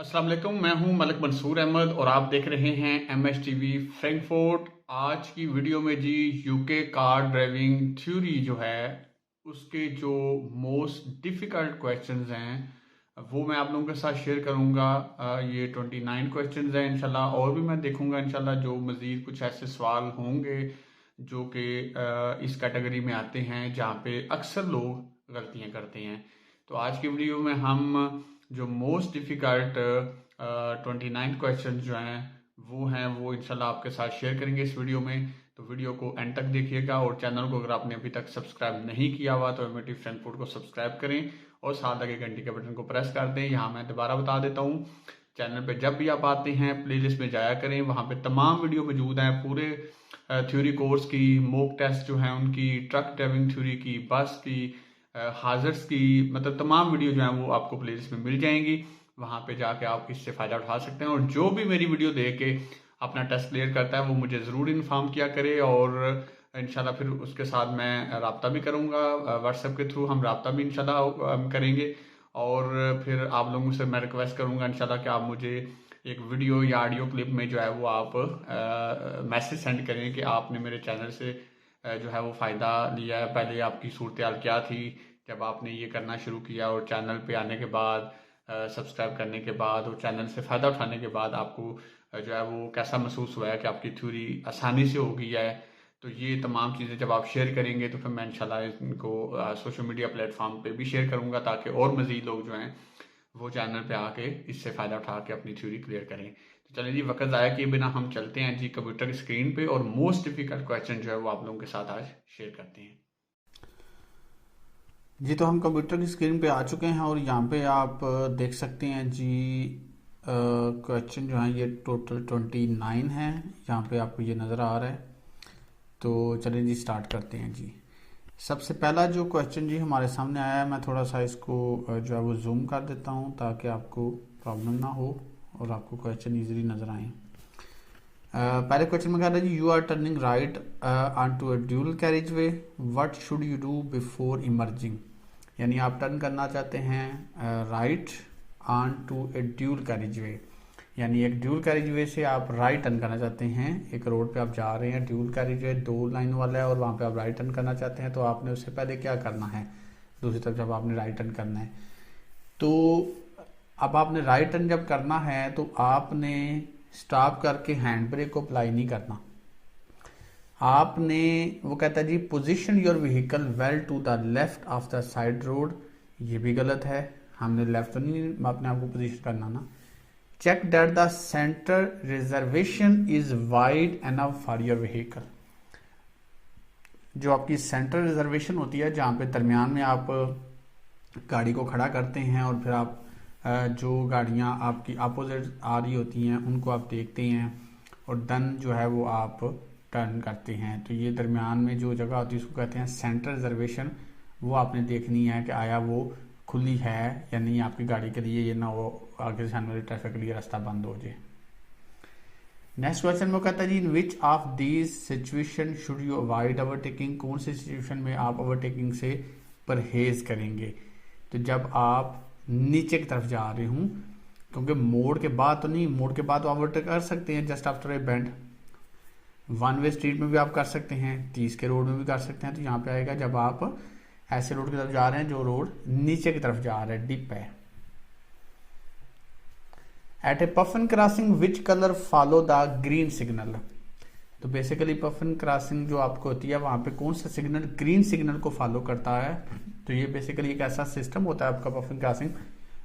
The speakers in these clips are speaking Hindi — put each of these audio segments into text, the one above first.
अस्सलाम वालेकुम, मैं हूं मलिक मंसूर अहमद और आप देख रहे हैं MSTV फ्रैंकफर्ट। आज की वीडियो में जी यूके कार ड्राइविंग थ्योरी जो है उसके जो मोस्ट डिफ़िकल्ट क्वेश्चंस हैं वो मैं आप लोगों के साथ शेयर करूंगा। ये 29 क्वेश्चंस हैं इंशाल्लाह, और भी मैं देखूंगा इंशाल्लाह जो मज़ीद कुछ ऐसे सवाल होंगे जो कि इस कैटेगरी में आते हैं जहाँ पे अक्सर लोग गलतियाँ करते हैं। तो आज की वीडियो में हम जो मोस्ट डिफ़िकल्ट 29 क्वेश्चन जो हैं वो इंशाल्लाह आपके साथ शेयर करेंगे इस वीडियो में। तो वीडियो को एंड तक देखिएगा और चैनल को अगर आपने अभी तक सब्सक्राइब नहीं किया हुआ तो एमएटी फ्रैंकफर्ट को सब्सक्राइब करें और साथ लगे घंटी के बटन को प्रेस कर दें। यहाँ मैं दोबारा बता देता हूँ, चैनल पे जब भी आप आते हैं प्लेलिस्ट में जाया करें, वहाँ पे तमाम वीडियो मौजूद हैं पूरे थ्योरी कोर्स की, मॉक टेस्ट जो हैं उनकी, ट्रक ड्राइविंग थ्योरी की, बस की, हाजर्स की, मतलब तमाम वीडियो जो हैं वो आपको प्लेलिस्ट में मिल जाएंगी। वहाँ पे जाके आप इससे फ़ायदा उठा सकते हैं और जो भी मेरी वीडियो देख के अपना टेस्ट क्लियर करता है वो मुझे ज़रूर इन्फॉर्म किया करे और इंशाल्लाह फिर उसके साथ मैं रब्ता भी करूँगा। व्हाट्सएप के थ्रू हम रब्ता भी इंशाल्लाह करेंगे और फिर आप लोगों से मैं रिक्वेस्ट करूँगा इंशाल्लाह कि आप मुझे एक वीडियो या ऑडियो क्लिप में जो है वो आप मैसेज सेंड करें कि आपने मेरे चैनल से जो है वो फ़ायदा लिया है। पहले आपकी सूरत हाल क्या थी जब आपने ये करना शुरू किया और चैनल पे आने के बाद, सब्सक्राइब करने के बाद और चैनल से फ़ायदा उठाने के बाद आपको जो है वो कैसा महसूस हुआ है कि आपकी थ्योरी आसानी से हो गई है। तो ये तमाम चीज़ें जब आप शेयर करेंगे तो फिर मैं इंशाल्लाह इनको सोशल मीडिया प्लेटफॉर्म पे भी शेयर करूँगा ताकि और मज़ीद लोग जो हैं वो चैनल पे आके इससे फ़ायदा उठा के अपनी थ्योरी क्लियर करें। तो चलिए जी, वक्त ज़ाया किए बिना हम चलते हैं जी कंप्यूटर की स्क्रीन पे और मोस्ट डिफ़िकल्ट क्वेश्चन जो है वो आप लोगों के साथ आज शेयर करते हैं। जी, तो हम कंप्यूटर की स्क्रीन पे आ चुके हैं और यहाँ पे आप देख सकते हैं जी क्वेश्चन जो है ये टोटल 29 है। यहाँ पे आपको ये नज़र आ रहा है। तो चलिए जी स्टार्ट करते हैं जी। सबसे पहला जो क्वेश्चन जी हमारे सामने आया है, मैं थोड़ा सा इसको जो है वो जूम कर देता हूँ ताकि आपको प्रॉब्लम ना हो और आपको क्वेश्चन ईजिली नज़र आए। पहले क्वेश्चन में कह रहा है जी, you are turning right on to a dual carriageway, what should you do before emerging. यानी आप टर्न करना चाहते हैं right on to a dual carriageway, यानी एक ड्यूल कैरिज वे से आप राइट टर्न करना चाहते हैं। एक रोड पे आप जा रहे हैं, ड्यूल कैरिज वे 2 लाइन वाला है और वहाँ पे आप राइट टर्न करना चाहते हैं। तो आपने उससे पहले क्या करना है, दूसरी तरफ जब आपने राइट टर्न करना है तो अब आपने राइट टर्न जब करना है तो आपने स्टॉप करके हैंड ब्रेक को अप्लाई नहीं करना। आपने, वो कहता है जी, position your vehicle well to the left of the side road. ये भी गलत है, हमने लेफ्ट तो नहीं अपने आप को पोजीशन करना ना। Check that the centre reservation is wide enough for your vehicle. जो आपकी सेंटर रिजर्वेशन होती है, जहाँ पे दरमियान में आप गाड़ी को खड़ा करते हैं और फिर आप जो गाड़ियाँ आपकी अपोजिट आ रही होती हैं उनको आप देखते हैं और देन जो है वो आप टर्न करते हैं। तो ये दरमियान में जो जगह होती है उसको कहते हैं सेंटर रिजर्वेशन। वो आपने देखनी है कि आया वो खुली है या नहीं आपकी गाड़ी के लिए, ये ना हो आगे से आने वाली ट्रैफिक के लिए रास्ता बंद हो जाए। नेक्स्ट क्वेश्चन में कहता है जी, in which of these situation should you avoid overtaking. कौन सी सिचुएशन में आप ओवरटेकिंग से परहेज करेंगे। तो जब आप नीचे की तरफ जा रहे हूँ, क्योंकि मोड़ के बाद तो नहीं, मोड़ के बाद तो ओवरटेक कर सकते हैं just after a bend. One way street में भी आप कर सकते हैं, 30 के रोड में भी कर सकते हैं। तो यहाँ पे आएगा जब आप ऐसे रोड की तरफ जा रहे हैं जो रोड नीचे की तरफ जा रहा है, डिप है। At a puffin crossing which colour follow the green signal. तो बेसिकली पफन क्रॉसिंग जो आपको होती है वहां पे कौन सा सिग्नल ग्रीन सिग्नल को फॉलो करता है। तो ये बेसिकली एक ऐसा सिस्टम होता है आपका पफन क्रॉसिंग,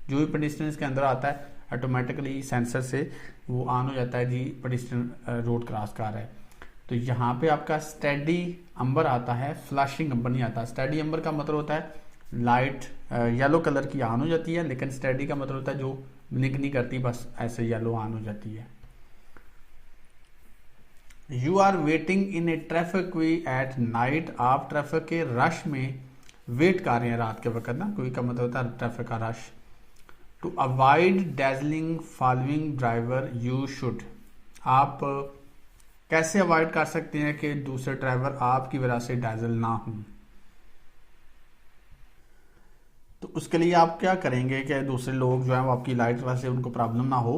जो भी पेडिस्ट्रियंस के अंदर आता है ऑटोमेटिकली सेंसर से वो ऑन हो जाता है जी, पेडिस्ट्रियन रोड क्रॉस कर रहा है। तो यहाँ पे आपका स्टेडी अंबर आता है, फ्लैशिंग अंबर नहीं आता। स्टेडी अंबर का मतलब होता है लाइट येलो कलर की ऑन हो जाती है, लेकिन स्टेडी का मतलब होता है जो ब्लिंक नहीं करती, बस ऐसे येलो ऑन हो जाती है। You are waiting in a traffic way at night. आप ट्रैफिक के रश में वेट कर रहे हैं रात के वक्त ना, कोई का मतलब होता है ट्रैफिक का rush. To avoid dazzling following driver you should. आप कैसे अवॉइड कर सकते हैं कि दूसरे ड्राइवर आपकी वजह से डैजल ना हो। तो उसके लिए आप क्या करेंगे कि दूसरे लोग जो है वो आपकी लाइट वजह से उनको प्रॉब्लम ना हो।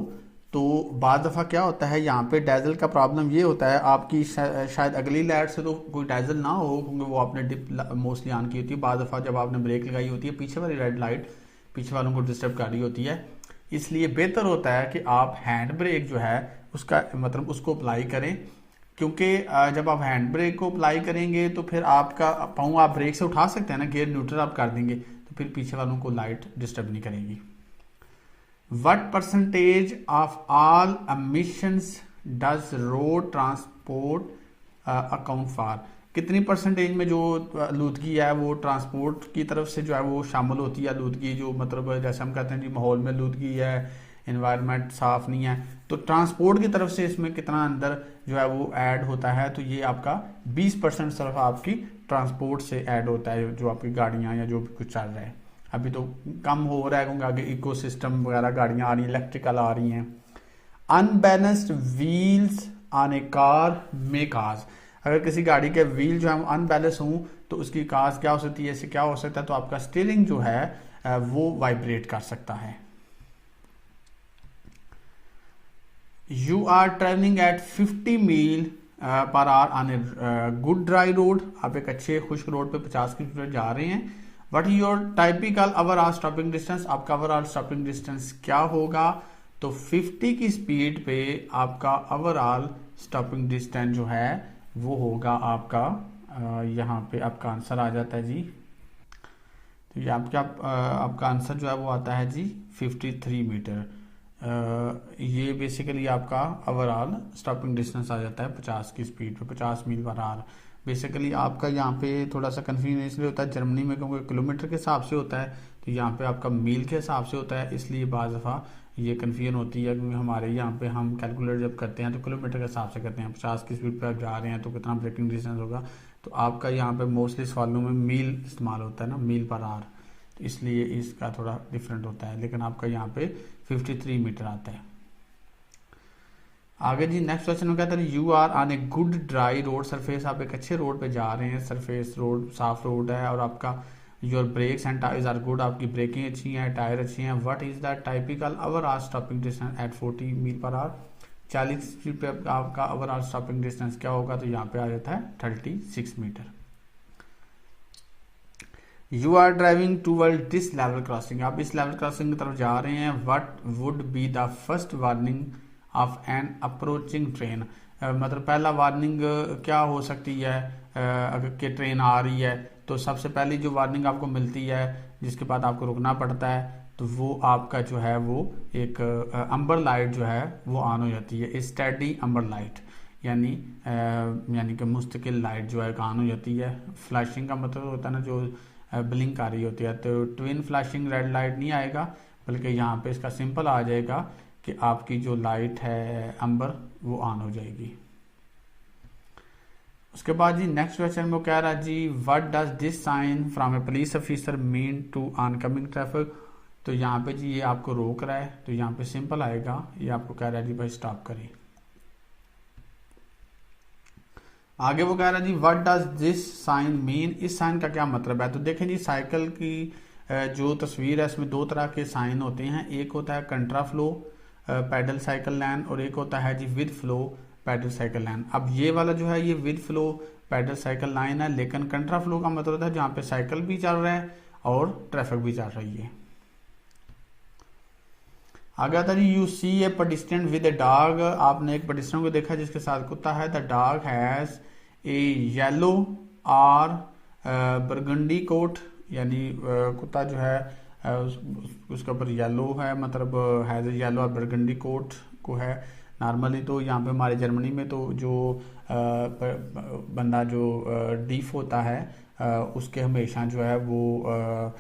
तो बाद दफ़ा क्या होता है यहाँ पे डैजल का प्रॉब्लम ये होता है, आपकी शायद अगली लाइट से तो कोई डैजल ना हो क्योंकि वो आपने डिप मोस्टली ऑन की होती है। बाद दफ़ा जब आपने ब्रेक लगाई होती है पीछे वाली रेड लाइट पीछे वालों को डिस्टर्ब कर रही होती है, इसलिए बेहतर होता है कि आप हैंड ब्रेक जो है उसका मतलब उसको अप्लाई करें। क्योंकि जब आप हैंड ब्रेक को अप्लाई करेंगे तो फिर आपका पाँव आप ब्रेक से उठा सकते हैं ना, गियर न्यूट्रल आप कर देंगे तो फिर पीछे वालों को लाइट डिस्टर्ब नहीं करेगी। What percentage of all emissions does road transport account for? कितनी परसेंटेज में जो आलूदगी है वो ट्रांसपोर्ट की तरफ से जो है वो शामिल होती है। आलूदगी जो मतलब जैसे हम कहते हैं जी माहौल में आलूदगी है, एनवायरनमेंट साफ नहीं है, तो ट्रांसपोर्ट की तरफ से इसमें कितना अंदर जो है वो ऐड होता है। तो ये आपका 20% सिर्फ आपकी ट्रांसपोर्ट से ऐड होता है, जो आपकी गाड़ियाँ या जो भी कुछ चल रहा है। अभी तो कम हो रहा है क्योंकि आगे इकोसिस्टम वगैरह गाड़ियाँ आ रही हैं, इलेक्ट्रिकल आ रही हैं। Unbalanced wheels on a car may cause, अगर किसी गाड़ी के व्हील जो है अनबैलेंस हों तो उसकी काज क्या हो सकती है, इससे क्या हो सकता है, तो आपका स्टीयरिंग जो है वो वाइब्रेट कर सकता है। You are travelling at 50 mile per hour on a good dry road, आप एक अच्छे खुश्क रोड पे 50 किलोमीटर जा रहे हैं। What is your typical overall stopping distance, आपका ओवरऑल स्टॉपिंग डिस्टेंस क्या होगा। तो 50 की स्पीड पे आपका ओवरऑल स्टॉपिंग डिस्टेंस जो है वो होगा आपका यहाँ पे आपका आंसर आ जाता है जी। तो ये आपका आंसर जो है वो आता है जी 53 मीटर। ये बेसिकली आपका ओवरऑल स्टॉपिंग डिस्टेंस आ जाता है 50 की स्पीड पे, 50 मील पर आवर। बेसिकली आपका यहाँ पे थोड़ा सा कन्फ्यूजन इसलिए होता है जर्मनी में क्योंकि किलोमीटर के हिसाब से होता है, तो यहाँ पे आपका मील के हिसाब से होता है, इसलिए बाज़ दफ़ा ये कन्फ्यूजन होती है। क्योंकि हमारे यहाँ पे हम कैलकुलेटर जब करते हैं तो किलोमीटर के हिसाब से करते हैं, 50 की स्पीड पे आप जा रहे हैं तो कितना ब्रेकिंग डिस्टेंस होगा। तो आपका यहाँ पे मोस्टली सवालों में मील इस्तेमाल होता है ना, मील पर आवर, तो इसलिए इसका थोड़ा डिफरेंट होता है। लेकिन आपका यहाँ पे 53 मीटर आता है। आगे जी नेक्स्ट क्वेश्चन में कहता है you are on a good dry road surface, आप एक अच्छे रोड पे जा रहे हैं, सरफेस रोड साफ रोड है और आपका your brakes and tyres are good, आपकी ब्रेकिंग अच्छी हैं, टायर अच्छी हैं। What is the typical overall stopping distance at 40 mile per hour, 40 speed पे आपका ओवरऑल स्टॉपिंग डिस्टेंस क्या होगा। तो यहाँ पे आ जाता है 36 metre. You are driving toward this level crossing, आप इस लेवल क्रॉसिंग की तरफ जा रहे हैं। What would be the first warning of an approaching train, मतलब पहला वार्निंग क्या हो सकती है अगर कि ट्रेन आ रही है। तो सबसे पहली जो वार्निंग आपको मिलती है जिसके बाद आपको रुकना पड़ता है तो वो आपका जो है वो एक अम्बर लाइट जो है वो ऑन हो जाती है, स्टडी अम्बर लाइट, यानी कि मुस्तकिल लाइट जो है ऑन हो जाती है। फ्लैशिंग का मतलब होता है ना जो ब्लिंक आ रही होती है, तो ट्विन फ्लैशिंग रेड लाइट नहीं आएगा बल्कि यहाँ पे इसका सिंपल आ जाएगा कि आपकी जो लाइट है अंबर वो ऑन हो जाएगी। उसके बाद जी नेक्स्ट क्वेश्चन में कह रहा है जी what does this sign from a police officer mean to oncoming traffic, तो यहाँ पे जी ये आपको रोक रहा है, तो यहाँ पे सिंपल आएगा, ये आपको कह रहा है जी भाई स्टॉप करिए। आगे वो कह रहा है जी what does this sign mean, इस साइन का क्या मतलब है। तो देखें जी साइकिल की जो तस्वीर है इसमें दो तरह के साइन होते हैं, एक होता है contraflow pedal cycle lane और एक होता है जी with flow pedal cycle lane. अब ये वाला जो है ये with flow pedal cycle lane है, लेकिन कंट्रा फ्लो का मतलब होता है जहाँ पे साइकिल भी चल रहा है और ट्रैफिक भी चल रही है। आगे आता है you see a pedestrian with a dog, आपने एक पेडिस्ट्रियन को देखा जिसके साथ कुत्ता है। The dog has a yellow और बरगंडी कोट, यानी कुत्ता जो है उसके ऊपर येलो है, मतलब हैज येलो और बरगंडी कोट को है। नॉर्मली तो यहाँ पे हमारे जर्मनी में तो जो बंदा जो डीफ होता है उसके हमेशा जो है वो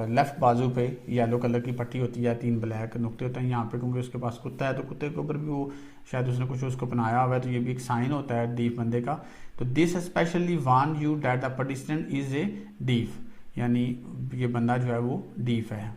लेफ्ट बाजू पे येलो कलर की पट्टी होती है, 3 ब्लैक नुक्ते होते हैं यहाँ पे, क्योंकि उसके पास कुत्ता है तो कुत्ते के ऊपर भी वो शायद उसने कुछ उसको बनाया हुआ है, तो ये भी एक साइन होता है डीफ बंदे का। तो this specially warn you that the pedestrian is a deaf, यानी ये बंदा जो है वो डीफ है।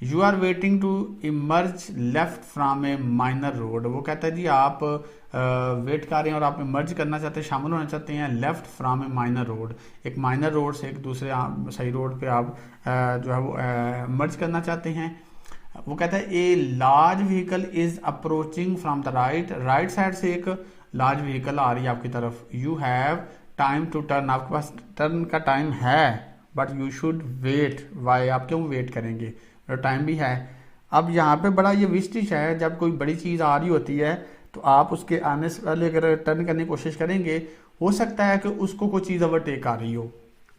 You are waiting to emerge left from a minor road. वो कहता है जी आप वेट कर रहे हैं और आप इमर्ज करना चाहते हैं, शामिल होना चाहते हैं left from a minor road, एक माइनर रोड से एक दूसरे सही रोड पे आप जो है वो मर्ज करना चाहते हैं। वो कहता है a large vehicle is approaching from the right, right side से एक लार्ज व्हीकल आ रही है आपकी तरफ। You have time to turn, आपके पास टर्न का टाइम है, but you should wait. Why, आप क्यों वेट करेंगे, टाइम भी है। अब यहाँ पे बड़ा ये विस्टिश है, जब कोई बड़ी चीज़ आ रही होती है तो आप उसके आने से पहले अगर टर्न करने की कोशिश करेंगे, हो सकता है कि उसको कोई चीज़ ओवरटेक आ रही हो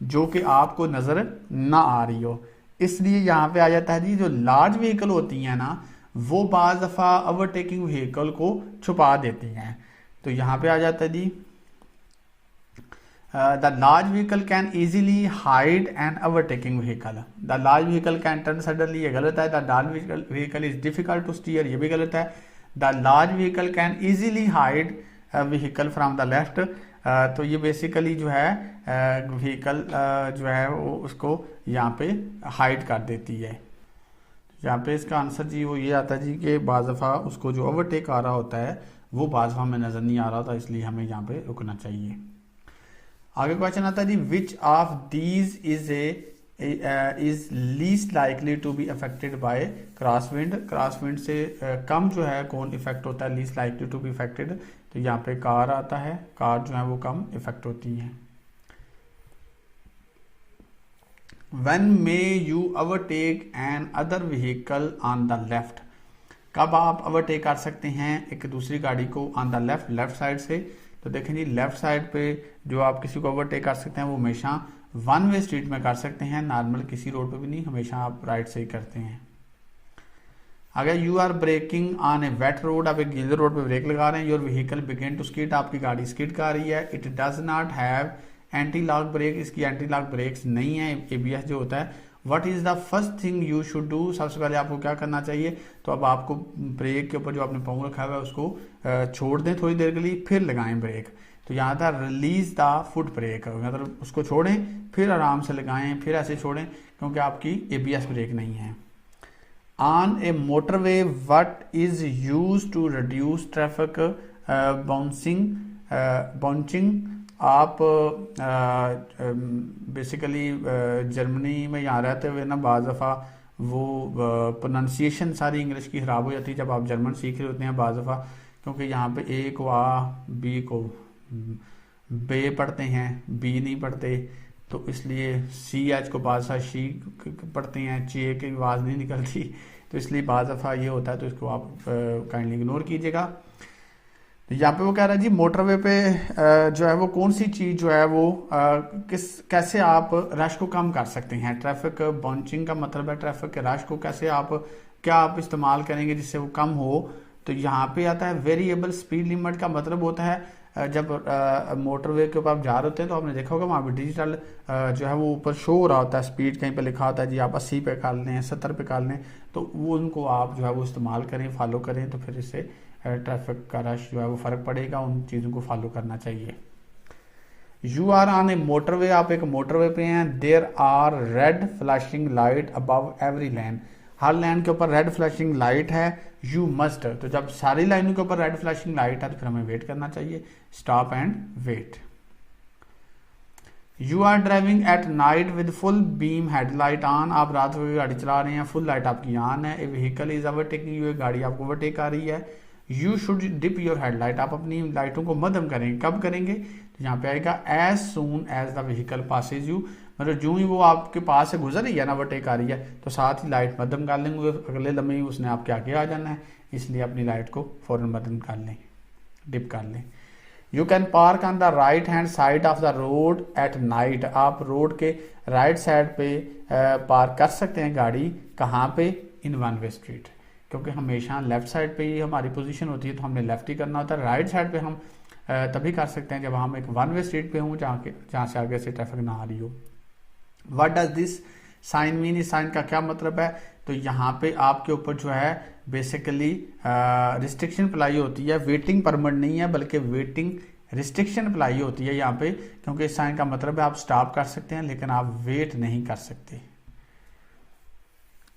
जो कि आपको नज़र ना आ रही हो। इसलिए यहाँ पे आ जाता है जी, जो लार्ज व्हीकल होती हैं ना, वो बाज़ दफ़ा ओवरटेकिंग व्हीकल को छुपा देती हैं। तो यहाँ पे आ जाता है जी the large vehicle can easily hide an overtaking vehicle. The large vehicle can turn suddenly, ये गलत है। The large vehicle is difficult to steer, ये भी गलत है। The large vehicle can easily hide vehicle from the left. तो ये बेसिकली जो है व्हीकल जो है वो उसको यहाँ पे हाइड कर देती है। यहाँ पे इसका आंसर जी वो ये आता है जी कि बाज़ दफ़ा उसको जो ओवरटेक आ रहा होता है वो बाज़ दफ़ा हमें नज़र नहीं आ रहा था, इसलिए हमें यहाँ पे रुकना चाहिए। आगे क्वेश्चन आता है जी, which of these is least likely to be affected by crosswind. Crosswind से कम जो है कौन इफेक्ट होता है, least likely to be affected. तो यहाँ पे कार आता है, कार जो है वो कम इफेक्ट होती है। When may you overtake an other vehicle on the left, कब आप ओवरटेक कर सकते हैं एक दूसरी गाड़ी को on the left, left side से। तो देखें जी, लेफ्ट साइड पे जो आप किसी को ओवरटेक कर सकते हैं वो हमेशा वन वे स्ट्रीट में कर सकते हैं, नॉर्मल किसी रोड पे भी नहीं, हमेशा आप राइट से ही करते हैं। अगर you are braking on a wet road, आप एक गीले रोड पे ब्रेक लगा रहे हैं, your vehicle begin to skid, आपकी गाड़ी स्किड कर रही है। It does not have anti lock brake, इसकी एंटी लॉक ब्रेक्स नहीं है, एबीएस जो होता है। What is the first thing you should do, सबसे पहले आपको क्या करना चाहिए। तो अब आपको ब्रेक के ऊपर जो आपने पाँव रखा हुआ है उसको छोड़ दें थोड़ी देर के लिए, फिर लगाएं ब्रेक। तो यहाँ था रिलीज द फुट ब्रेक, मतलब उसको छोड़ें फिर आराम से लगाएं, फिर ऐसे छोड़ें, क्योंकि आपकी एबीएस ब्रेक नहीं है। On a motorway what is use to reduce traffic bouncing. आप बेसिकली जर्मनी में यहाँ रहते हुए ना बाज़ दफ़ा वो प्रोनाउंसिएशन सारी इंग्लिश की ख़राब हो जाती है जब आप जर्मन सीख रहे होते हैं बाज़ दफ़ा, क्योंकि यहाँ पे ए को आ, बी को बे पढ़ते हैं, बी नहीं पढ़ते, तो इसलिए सी एच को बाज़ दफ़ा शी पढ़ते हैं, चे की आवाज़ नहीं निकलती, तो इसलिए बाज़ दफ़ा ये होता है, तो इसको आप काइंडली इग्नोर कीजिएगा। यहाँ पे वो कह रहा है जी मोटरवे पे जो है वो कौन सी चीज़ जो है वो कैसे आप रश को कम कर सकते हैं। ट्रैफिक बाउंसिंग का मतलब है ट्रैफिक के रश को कैसे आप क्या आप इस्तेमाल करेंगे जिससे वो कम हो। तो यहाँ पे आता है वेरिएबल स्पीड लिमिट का मतलब होता है जब मोटरवे के ऊपर आप जा रहे होते हैं तो आपने देखा होगा वहाँ पे डिजिटल जो है वो ऊपर शो हो रहा होता है, स्पीड कहीं पे लिखा होता है जी आप 80 पे कर लें, 70 पे कर लें, तो वो उनको आप जो है वो इस्तेमाल करें, फॉलो करें, तो फिर इससे ट्रैफिक का रश जो है वो फ़र्क पड़ेगा, उन चीज़ों को फॉलो करना चाहिए। You are on a motorway, आप एक मोटरवे पे हैं। There are red flashing light above every lane, हर लाइन के ऊपर रेड फ्लैशिंग लाइट है। यू मस्ट, तो जब सारी लाइनों के ऊपर रेड फ्लैशिंग लाइट है तो फिर हमें वेट करना चाहिए, stop and wait. You are driving at night with full beam headlight on, आप रात को गाड़ी चला रहे हैं, फुल लाइट आपकी ऑन है। A vehicle is overtaking you, गाड़ी आपको ओवरटेक आ रही है। You should dip your headlight, आप अपनी लाइटों को मध्यम करेंगे, कब करेंगे, तो यहाँ पे आएगा as soon as the vehicle passes you, मतलब जो ही वो आपके पास से गुजर रही है ना, ओवरटेक आ रही है, तो साथ ही लाइट मध्यम कर लेंगे, अगले लम्हे ही उसने आपके आगे आ जाना है, इसलिए अपनी लाइट को फौरन मध्यम कर लें, डिप कर लें। You can park on the right hand side of the road eight night, आप रोड के राइट साइड पे पार्क कर सकते हैं गाड़ी, कहाँ पे, इन वन वे स्ट्रीट, क्योंकि हमेशा लेफ्ट साइड पे ही हमारी पोजीशन होती है, तो हमने लेफ्ट ही करना होता है। राइट साइड पे हम तभी कर सकते हैं जब हम एक वन वे स्ट्रीट पे हों जहाँ से आगे से ट्रैफिक ना आ रही हो। What does this sign mean, इस साइन का क्या मतलब है, तो यहाँ पे आपके ऊपर जो है बेसिकली रिस्ट्रिक्शन अप्लाई होती है, वेटिंग परमिट नहीं है बल्कि वेटिंग रिस्ट्रिक्शन अप्लाई होती है यहाँ पे, क्योंकि इस साइन का मतलब है आप स्टॉप कर सकते हैं लेकिन आप वेट नहीं कर सकते।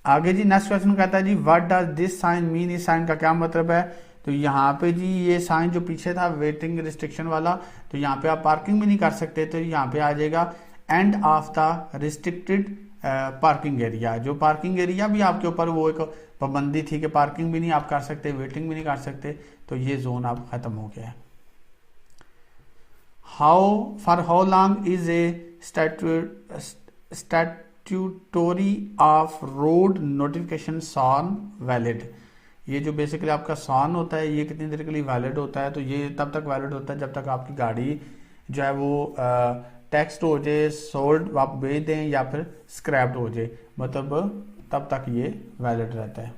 आगे जी नेक्स्ट क्वेश्चन कहता है जी what does this sign mean, इस साइन का क्या मतलब है। तो यहाँ पे जी ये साइन जो पीछे था वेटिंग रिस्ट्रिक्शन वाला, तो यहाँ पे आप पार्किंग भी नहीं कर सकते, तो यहाँ पे आ जाएगा end of the restricted parking area. जो पार्किंग एरिया भी आपके ऊपर वो एक पाबंदी थी कि पार्किंग भी नहीं आप कर सकते, वेटिंग भी नहीं कर सकते, तो ये जोन आप खत्म हो गया है। How long is a statutory off road notification SORN valid. ये जो बेसिकली आपका सॉन होता है ये कितनी देर के लिए वैलिड होता है, तो ये तब तक वैलिड होता है जब तक आपकी गाड़ी जो है वो टेक्स्ट हो जाए, सोल्ड आप बेच दें या फिर स्क्रैप्ड हो जाए, मतलब तब तक ये वैलिड रहता है।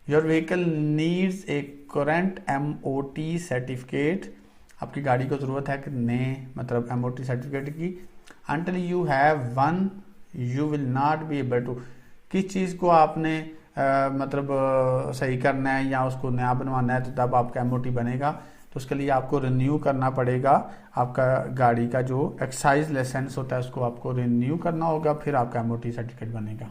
Your vehicle needs a current MOT certificate. आपकी गाड़ी को ज़रूरत है कि नए मतलब MOT सर्टिफिकेट की। Until you have one you will not be able to. किस चीज़ को आपने मतलब सही करना है या उसको नया बनवाना है, तो तब आपका MOT बनेगा, तो उसके लिए आपको रिन्यू करना पड़ेगा। आपका गाड़ी का जो एक्साइज लाइसेंस होता है उसको आपको रिन्यू करना होगा, फिर आपका MOT सर्टिफिकेट बनेगा।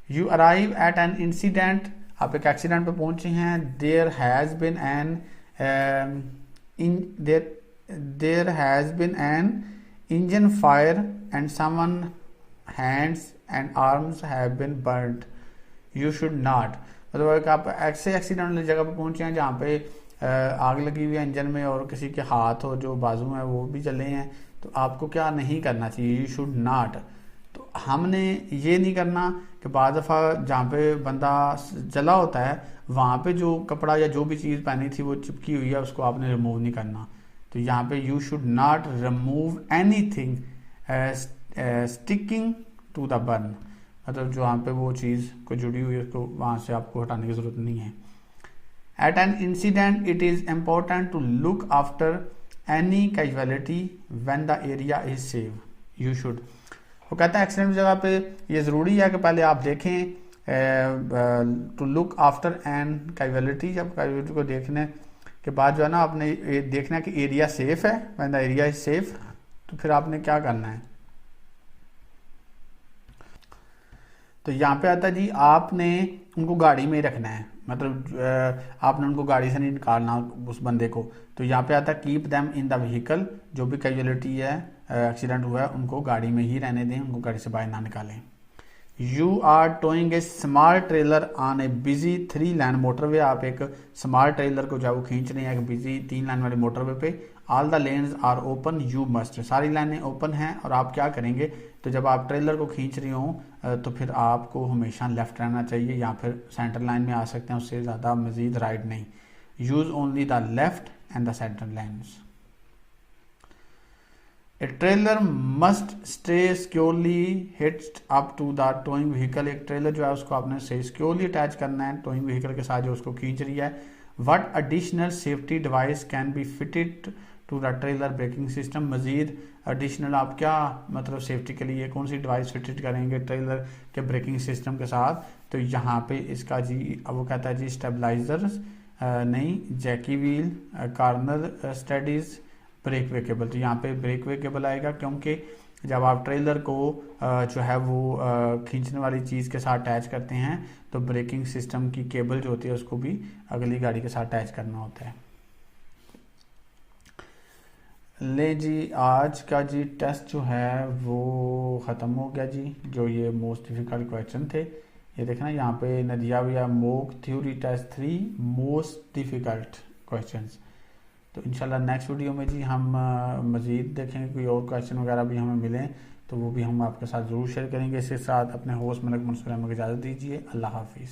You arrive at an incident, आप एक एक्सीडेंट पे पहुंचे हैं। There has been an engine fire and someone hands and arms have been burned, you should not. मतलब आप ऐसे एक्सीडेंट वाली जगह पे पहुंचे हैं जहाँ पे आग लगी हुई है इंजन में और किसी के हाथ और जो बाजू हैं वो भी जले हैं, तो आपको क्या नहीं करना चाहिए, यू शुड नॉट। तो हमने ये नहीं करना कि बाद दफ़ा जहाँ पे बंदा जला होता है वहाँ पे जो कपड़ा या जो भी चीज़ पहनी थी वो चिपकी हुई है उसको आपने रिमूव नहीं करना। तो यहाँ पे you should not remove anything sticking to the burn, मतलब जो वहाँ पे वो चीज़ को जुड़ी हुई है उसको वहाँ से आपको हटाने की ज़रूरत नहीं है। At an incident it is important to look after any casualty when the area is safe, you should. वो कहता है एक्सीडेंट की जगह पे ये ज़रूरी है कि पहले आप देखें to look after an casualty. जब कैजुअलिटी को देखने के बाद जो है ना आपने ये देखना कि एरिया सेफ है, when the area is safe, तो फिर आपने क्या करना है। तो यहाँ पे आता है जी आपने उनको गाड़ी में ही रखना है, मतलब आपने उनको गाड़ी से नहीं निकालना उस बंदे को। तो यहाँ पे आता है keep them in the vehicle, जो भी कैजुअलिटी है एक्सीडेंट हुआ है उनको गाड़ी में ही रहने दें, उनको गाड़ी से बाहर ना निकालें। You are towing a small trailer on a busy 3 lane motorway, आप एक स्मॉल ट्रेलर को जो है वो खींच रहे हैं एक बिजी 3 लेन वाली मोटरवे पे। All the lanes are open you must, सारी लाइनें ओपन हैं और आप क्या करेंगे, तो जब आप ट्रेलर को खींच रहे हो तो फिर आपको हमेशा लेफ्ट रहना चाहिए या फिर सेंटर लाइन में आ सकते हैं, उससे ज़्यादा मजीद राइट नहीं। Use only the left and the centre lanes. A trailer must stay securely hitched up to the towing vehicle, एक ट्रेलर जो है उसको आपने सही सिक्योरली अटैच करना है टोइंग व्हीकल के साथ जो उसको खींच रही है। What additional safety device can be fitted to the trailer braking system, मजीद एडिशनल आप क्या मतलब सेफ्टी के लिए कौन सी डिवाइस फिटेड करेंगे ट्रेलर के ब्रेकिंग सिस्टम के साथ। तो यहाँ पे इसका जी वो कहता है जी स्टेबलाइजर्स नहीं, जैकी व्हील, कार्नर स्टडीज, ब्रेक वे केबल। तो यहाँ पे ब्रेक वे केबल आएगा क्योंकि जब आप ट्रेलर को जो है वो खींचने वाली चीज़ के साथ अटैच करते हैं तो ब्रेकिंग सिस्टम की केबल जो होती है उसको भी अगली गाड़ी के साथ अटैच करना होता है। ले जी आज का जी टेस्ट जो है वो ख़त्म हो गया जी, जो ये मोस्ट डिफ़िकल्ट क्वेश्चन थे। ये देखना यहाँ पे नदिया हुआ mock theory test 3 most difficult questions. तो इंशाल्लाह नेक्स्ट वीडियो में जी हम मज़ीद देखेंगे, कोई और क्वेश्चन वगैरह भी हमें मिलें तो वो भी हम आपके साथ ज़रूर शेयर करेंगे। इसके साथ अपने होस्ट मलिक मंसूर अहमद को इजाज़त दीजिए। अल्लाह हाफिज़।